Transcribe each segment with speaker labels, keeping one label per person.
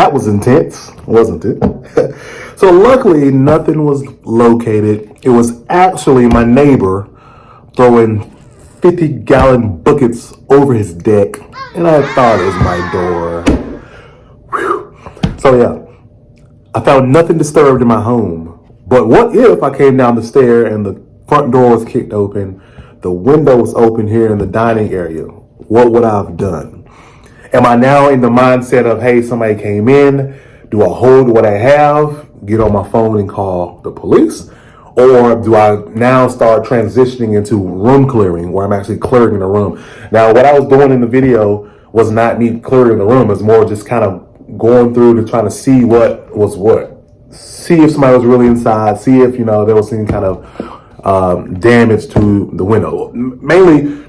Speaker 1: That was intense, wasn't it? So luckily, nothing was located. It was actually my neighbor throwing 50-gallon buckets over his deck, and I thought it was my door. Whew. So yeah, I found nothing disturbed in my home. But what if I came down the stair and the front door was kicked open, the window was open here in the dining area? What would I have done? Am I now in the mindset of, hey, somebody came in, do I hold what I have, get on my phone and call the police? Or do I now start transitioning into room clearing, where I'm actually clearing the room? Now, what I was doing in the video was not me clearing the room. It's more just kind of going through to try to see what was what. See if somebody was really inside, see if, there was any kind of damage to the window. Mainly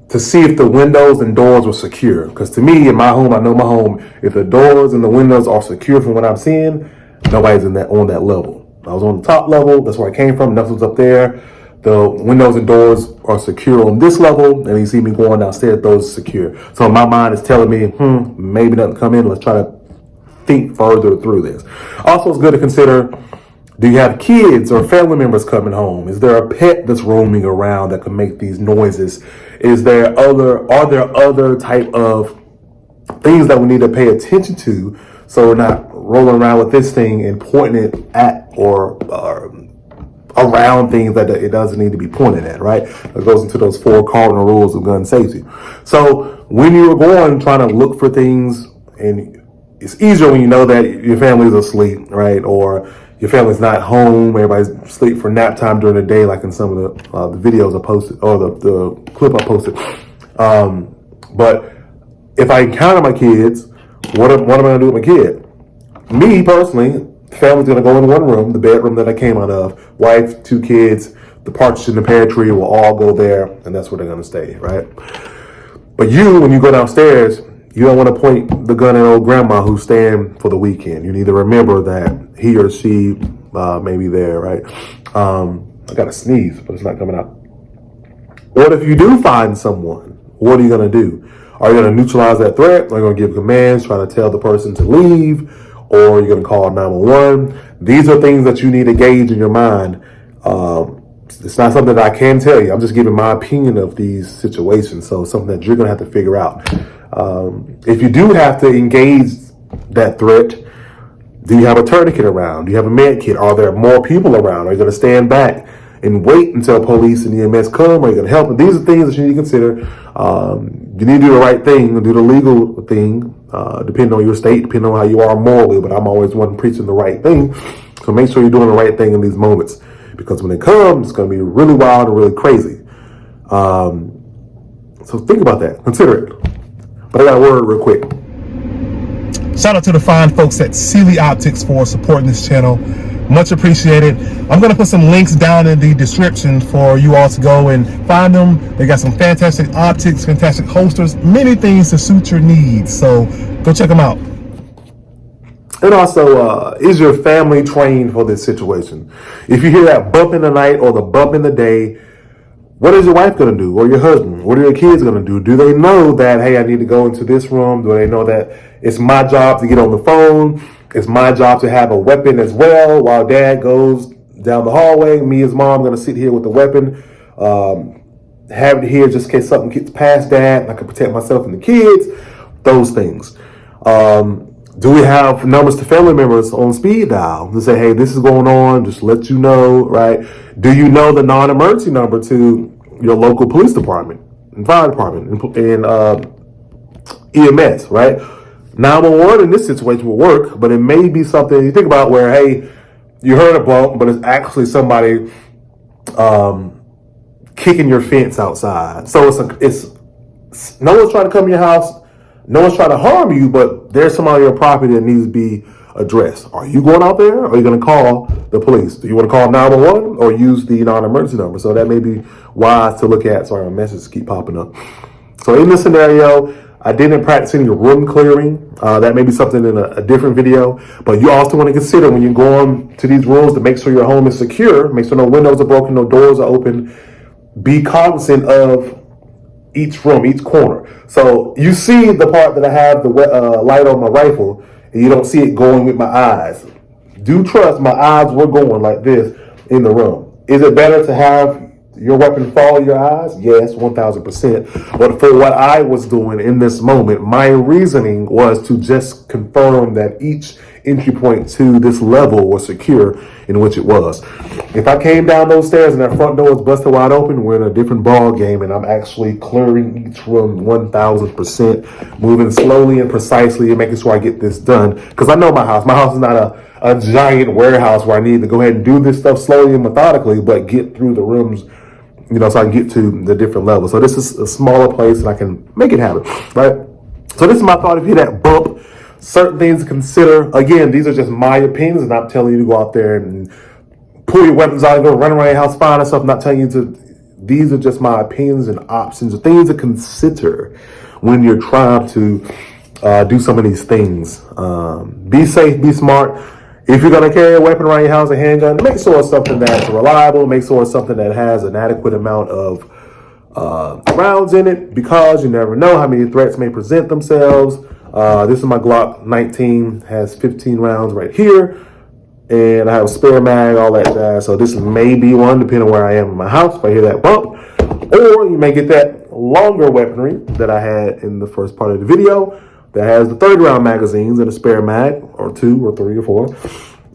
Speaker 1: to see if the windows and doors were secure. Because to me, in my home, I know my home, if the doors and the windows are secure from what I'm seeing, nobody's on that level. I was on the top level, that's where I came from, nothing was up there. The windows and doors are secure on this level, and you see me going downstairs, those are secure. So my mind is telling me, maybe nothing come in, let's try to think further through this. Also, it's good to consider, do you have kids or family members coming home? Is there a pet that's roaming around that can make these noises? Are there other type of things that we need to pay attention to, so we're not rolling around with this thing and pointing it at or around things that it doesn't need to be pointed at, right? It goes into those 4 cardinal rules of gun safety. So when you were trying to look for things, and it's easier when you know that your family's asleep, right? Or your family's not home, everybody's asleep for nap time during the day, like in some of the videos I posted, or the clip I posted. But if I encounter my kids, what am I going to do with my kid? Me, personally, the family's going to go in one room, the bedroom that I came out of, wife, 2 kids, the partition, the pear tree will all go there, and that's where they're going to stay, right? But when you go downstairs, you don't want to point the gun at old grandma who's staying for the weekend. You need to remember that he or she may be there, right? I got to sneeze, but it's not coming out. What if you do find someone? What are you going to do? Are you going to neutralize that threat? Are you going to give commands, try to tell the person to leave? Or are you going to call 911? These are things that you need to gauge in your mind. It's not something that I can tell you. I'm just giving my opinion of these situations. So it's something that you're going to have to figure out. If you do have to engage that threat, do you have a tourniquet around? Do you have a med kit? Are there more people around? Are you going to stand back and wait until police and EMS come? Are you going to help? And these are things that you need to consider. You need to do the right thing, do the legal thing, depending on your state, depending on how you are morally. But I'm always one preaching the right thing. So make sure you're doing the right thing in these moments, because when it comes, it's going to be really wild and really crazy. So think about that. Consider it. But I got a word real quick. Shout out to the fine folks at Cyelee Optics for supporting this channel. Much appreciated. I'm going to put some links down in the description for you all to go and find them. They got some fantastic optics, fantastic holsters, many things to suit your needs. So go check them out. And also, is your family trained for this situation? If you hear that bump in the night or the bump in the day, what is your wife going to do, or your husband? What are your kids going to do? Do they know that, hey, I need to go into this room? Do they know that it's my job to get on the phone? It's my job to have a weapon as well. While dad goes down the hallway, me as mom going to sit here with the weapon, have it here just in case something gets past dad, and I can protect myself and the kids, those things. Do we have numbers to family members on speed dial to say, hey, this is going on, just let you know, right? Do you know the non-emergency number to your local police department and fire department and EMS, right? 911 in this situation will work, but it may be something you think about where, hey, you heard a bump, but it's actually somebody kicking your fence outside. So it's no one's trying to come in your house. No one's trying to harm you, but there's somebody on your property that needs to be addressed. Are you going out there, or are you going to call the police? Do you want to call 911 or use the non-emergency number? So that may be wise to look at. Sorry, my messages keep popping up. So in this scenario, I didn't practice any room clearing. That may be something in a different video. But you also want to consider when you're going to these rules to make sure your home is secure, make sure no windows are broken, no doors are open. Be cognizant of each room, each corner. So you see the part that I have the light on my rifle. and you don't see it going with my eyes. Do trust my eyes were going like this in the room. Is it better to have your weapon follow your eyes? Yes, 1000%. But for what I was doing in this moment, my reasoning was to just confirm that each entry point to this level was secure, in which it was. If I came down those stairs and that front door was busted wide open, we're in a different ball game, and I'm actually clearing each room 1000%, moving slowly and precisely and making sure I get this done. Because I know my house. My house is not a giant warehouse where I need to go ahead and do this stuff slowly and methodically, but get through the rooms, so I can get to the different levels. So this is a smaller place and I can make it happen, right? So this is my thought. If you hear that bump, certain things to consider. Again, these are just my opinions, and I'm telling you to go out there and pull your weapons out and go run around your house, find stuff. I'm not telling you to. These are just my opinions and options, things to consider when you're trying to do some of these things. Be safe, be smart. If you're going to carry a weapon around your house, a handgun, make sure it's something that's reliable. Make sure it's something that has an adequate amount of rounds in it, because you never know how many threats may present themselves. This is my Glock 19, has 15 rounds right here, and I have a spare mag, all that jazz. So this may be one, depending on where I am in my house, if I hear that bump. Or you may get that longer weaponry that I had in the first part of the video that has the 30 round magazines and a spare mag, or 2 or 3 or 4.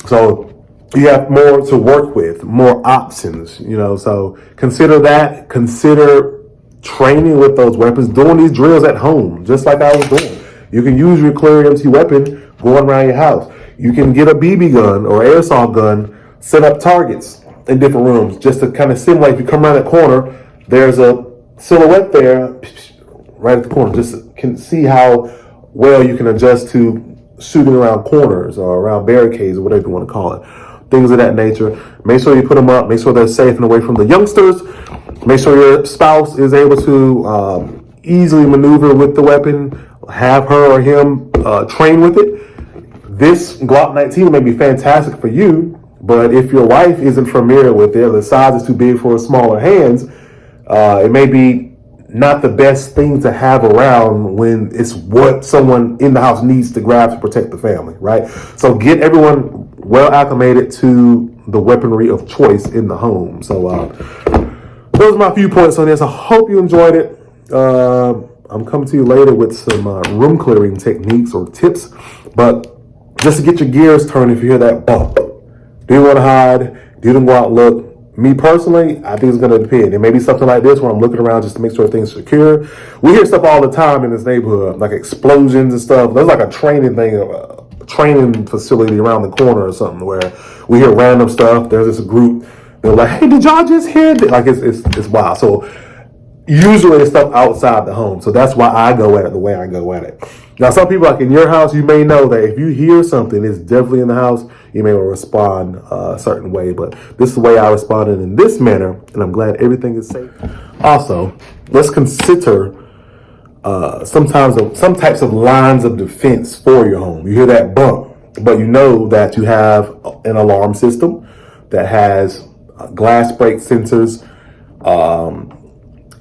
Speaker 1: So you have more to work with, more options, so consider that. Consider training with those weapons, doing these drills at home, just like I was doing. You can use your clear empty weapon going around your house. You can get a BB gun or airsoft gun, set up targets in different rooms just to kind of simulate. If you come around that corner, there's a silhouette there right at the corner. Just can see how well you can adjust to shooting around corners or around barricades or whatever you want to call it. Things of that nature. Make sure you put them up. Make sure they're safe and away from the youngsters. Make sure your spouse is able to easily maneuver with the weapon. Have her or him train with it. This Glock 19 may be fantastic for you, but if your wife isn't familiar with it, the size is too big for smaller hands, it may be not the best thing to have around when it's what someone in the house needs to grab to protect the family, right? So get everyone well acclimated to the weaponry of choice in the home. So those are my few points on this. I hope you enjoyed it. I'm coming to you later with some room clearing techniques or tips, but just to get your gears turned, if you hear that bump, do you want to hide? Do you go out and look? Me personally, I think it's going to depend. It may be something like this where I'm looking around just to make sure things are secure. We hear stuff all the time in this neighborhood, like explosions and stuff. There's like a training thing, a training facility around the corner or something where we hear random stuff. There's this group. They're like, "Hey, did y'all just hear that?" Like it's wild. So usually it's stuff outside the home. So that's why I go at it the way I go at it. Now, some people, like in your house, you may know that if you hear something, it's definitely in the house. You may respond a certain way, but this is the way I responded in this manner, and I'm glad everything is safe. Also, let's consider some types of lines of defense for your home. You hear that bump, but you know that you have an alarm system that has glass break sensors,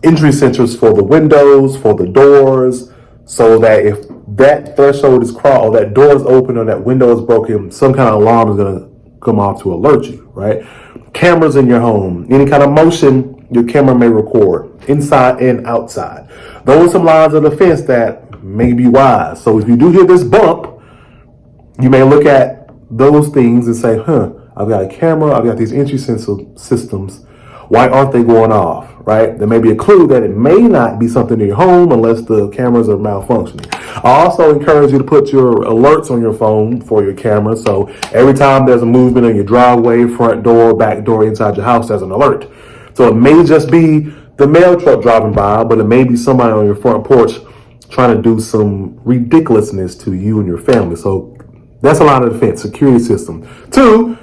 Speaker 1: entry sensors for the windows, for the doors, so that if that threshold is crossed, or that door is open, or that window is broken, some kind of alarm is going to come off to alert you, right? Cameras in your home, any kind of motion your camera may record, inside and outside. Those are some lines of defense that may be wise. So if you do hear this bump, you may look at those things and say, I've got a camera, I've got these entry sensor systems. Why aren't they going off, right? There may be a clue that it may not be something in your home unless the cameras are malfunctioning. I also encourage you to put your alerts on your phone for your camera. So every time there's a movement in your driveway, front door, back door, inside your house, there's an alert. So it may just be the mail truck driving by, but it may be somebody on your front porch trying to do some ridiculousness to you and your family. So that's a line of defense, security system. 2,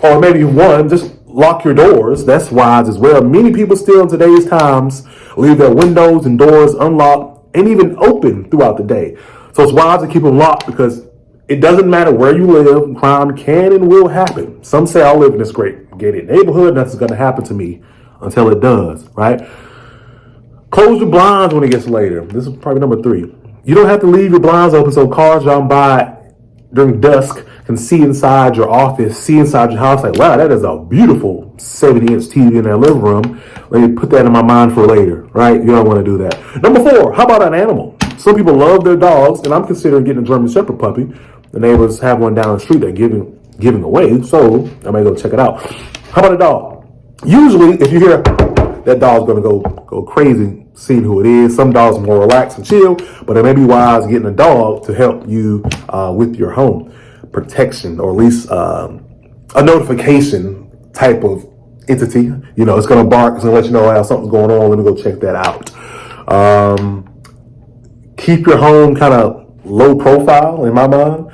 Speaker 1: or maybe 1, just lock your doors. That's wise as well. Many people still in today's times leave their windows and doors unlocked and even open throughout the day. So it's wise to keep them locked, because it doesn't matter where you live, crime can and will happen. Some say I live in this great gated neighborhood, nothing's going to happen to me until it does, right? Close your blinds when it gets later. This is probably number 3. You don't have to leave your blinds open so cars driving by during dusk can see inside your office, see inside your house, like, wow, that is a beautiful 70-inch TV in that living room. Let me put that in my mind for later, right? You don't want to do that. Number 4, how about an animal? Some people love their dogs, and I'm considering getting a German Shepherd puppy. The neighbors have one down the street they're giving away, so I may go check it out. How about a dog? Usually, if you hear that dog's gonna go crazy seeing who it is. Some dogs are more relaxed and chill, but it may be wise getting a dog to help you with your home protection, or at least a notification type of entity. You know, it's gonna bark, it's gonna let you know how something's going on. Let me go check that out. Keep your home kind of low profile in my mind.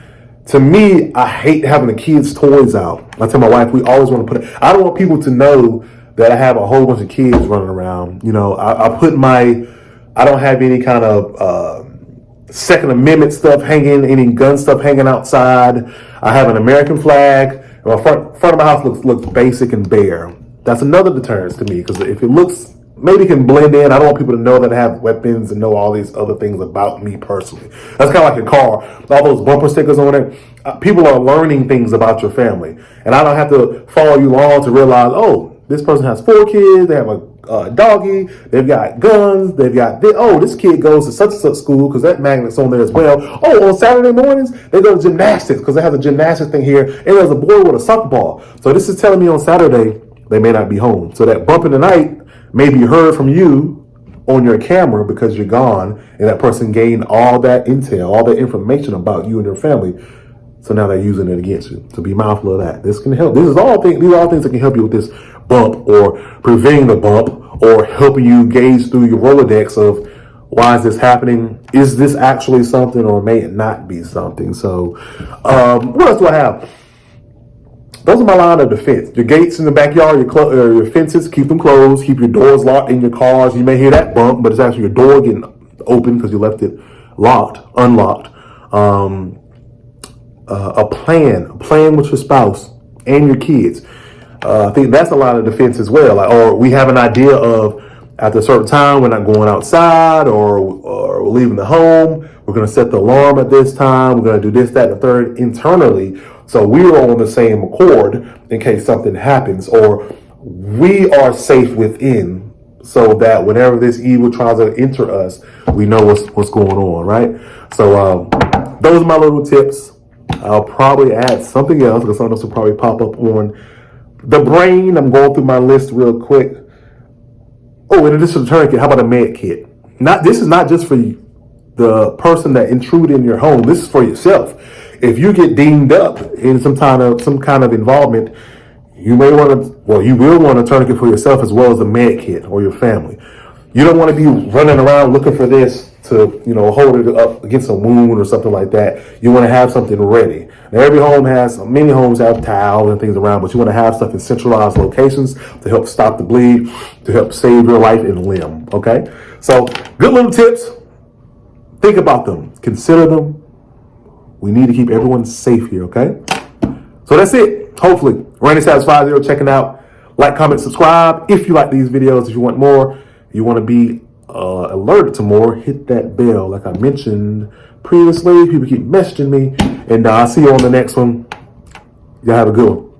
Speaker 1: To me, I hate having the kids' toys out. I tell my wife, we always want to put it. I don't want people to know that I have a whole bunch of kids running around. You know, I don't have any kind of Second Amendment stuff hanging, any gun stuff hanging outside. I have an American flag. My front of my house looks basic and bare. That's another deterrence to me, because if it looks, maybe can blend in. I don't want people to know that I have weapons and know all these other things about me personally. That's kind of like a car. All those bumper stickers on it. People are learning things about your family. And I don't have to follow you long to realize, oh, this person has 4 kids. They have a doggy. They've got guns. They've got this. Oh, this kid goes to such and such school because that magnet's on there as well. Oh, on Saturday mornings, they go to gymnastics because they have a gymnastics thing here. And there's a boy with a soccer ball. So this is telling me on Saturday, they may not be home. So that bump in the night may be heard from you on your camera because you're gone, and that person gained all that intel, all that information about you and your family. So now they're using it against you. So be mindful of that. This can help. These are all things that can help you with this bump, or preventing the bump, or helping you gauge through your Rolodex of, why is this happening? Is this actually something, or may it not be something? So what else do I have? Those are my line of defense. Your gates in the backyard, your fences, keep them closed. Keep your doors locked in your cars. You may hear that bump, but it's actually your door getting open because you left it unlocked. A plan with your spouse and your kids. I think that's a line of defense as well. Or we have an idea of, after a certain time, we're not going outside, or we're leaving the home. We're going to set the alarm at this time. We're going to do this, that, and the third internally. So we are on the same accord in case something happens, or we are safe within, so that whenever this evil tries to enter us, we know what's going on, right? So those are my little tips. I'll probably add something else, because something else will probably pop up on the brain. I'm going through my list real quick. Oh, in addition to tourniquet, how about a med kit? This is not just for the person that intruded in your home. This is for yourself. If you get deemed up in some kind of involvement, you will want a tourniquet for yourself, as well as a med kit, or your family. You don't want to be running around looking for this to, hold it up against a wound or something like that. You want to have something ready. Now, many homes have towels and things around, but you want to have stuff in centralized locations to help stop the bleed, to help save your life and limb. Okay, so good little tips. Think about them. Consider them. We need to keep everyone safe here, okay? So that's it. Hopefully, Randy Satisfied Zero checking out. Like, comment, subscribe if you like these videos. If you want more, you want to be alerted to more, hit that bell. Like I mentioned previously, people keep messaging me. And I'll see you on the next one. Y'all have a good one.